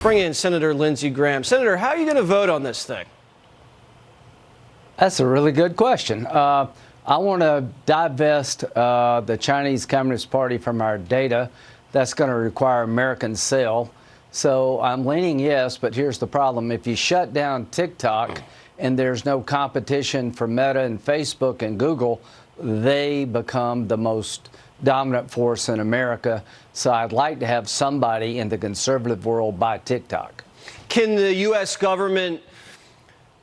Bring in Senator Lindsey Graham. Senator, how are you going to vote on this thing? That's a really good question. I want to divest the Chinese Communist Party from our data. That's going to require American sale. So I'm leaning yes, but here's the problem. If you shut down TikTok and there's no competition for Meta and Facebook and Google, they become the most dominant force in America. So I'd like to have somebody in the conservative world buy TikTok. Can the U.S. government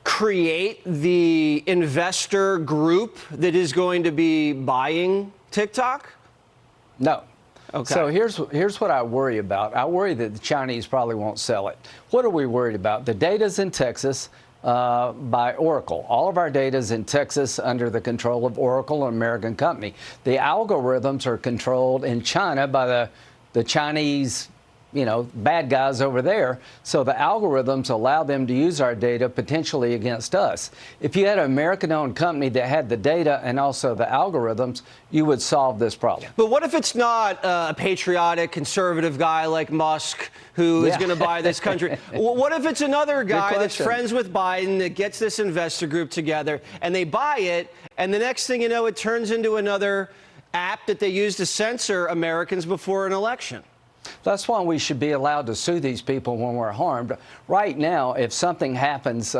create the investor group that is going to be buying TikTok? No. Okay. So here's what I worry about. I worry that the Chinese probably won't sell it. What are we worried about? The data's in Texas by Oracle. All of our data is in Texas under the control of Oracle, an American company. The algorithms are controlled in China by the Chinese, bad guys over there. So the algorithms allow them to use our data potentially against us. If you had an American-owned company that had the data and also the algorithms, you would solve this problem. But what if it's not a patriotic, conservative guy like Musk who is going to buy this country? What if it's another guy that's friends with Biden that gets this investor group together and they buy it, and the next thing you know, it turns into another app that they use to censor Americans before an election? That's why we should be allowed to sue these people when we're harmed. Right now, if something happens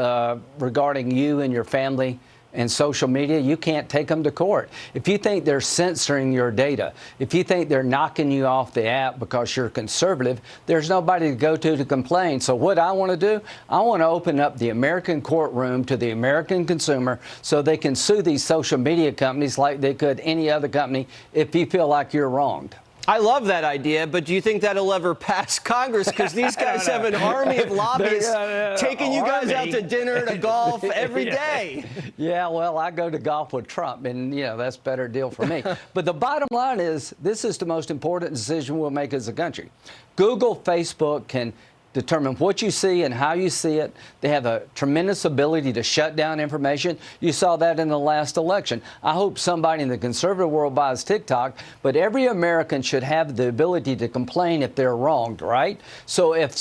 regarding you and your family and social media, you can't take them to court. If you think they're censoring your data, if you think they're knocking you off the app because you're conservative, there's nobody to go to complain. So what I want to do, I want to open up the American courtroom to the American consumer so they can sue these social media companies like they could any other company if you feel like you're wronged. I love that idea, but do you think that'll ever pass Congress? Because these guys have an army of lobbyists taking you guys out to dinner, to golf every day. Yeah, well, I go to golf with Trump, and, that's a better deal for me. But the bottom line is, this is the most important decision we'll make as a country. Google, Facebook can determine what you see and how you see it. They have a tremendous ability to shut down information. You saw that in the last election. I hope somebody in the conservative world buys TikTok, but every American should have the ability to complain if they're wronged, right? So if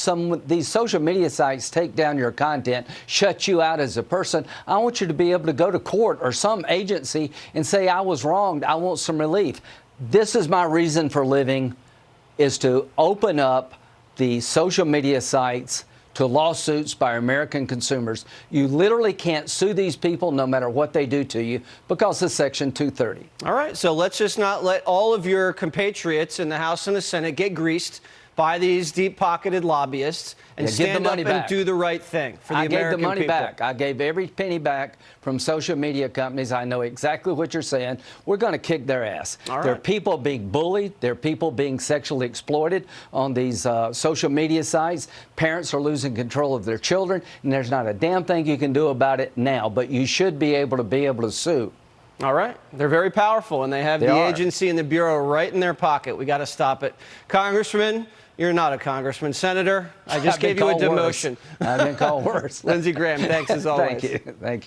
these social media sites take down your content, shut you out as a person, I want you to be able to go to court or some agency and say, I was wronged, I want some relief. This is my reason for living, is to open up the social media sites to lawsuits by American consumers. You literally can't sue these people no matter what they do to you because of Section 230. All right, so let's just not let all of your compatriots in the House and the Senate get greased by these deep-pocketed lobbyists and stand up and do the right thing for the American people. I gave the money back. I gave every penny back from social media companies. I know exactly what you're saying. We're going to kick their ass. All right. There are people being bullied. There are people being sexually exploited on these social media sites. Parents are losing control of their children, and there's not a damn thing you can do about it now. But you should be able to sue. All right. They're very powerful, and they have the agency and the Bureau right in their pocket. We got to stop it. Congressman, you're not a congressman. Senator, I just gave you a demotion. I've been called worse. Lindsey Graham, thanks as always. Thank you. Thank you.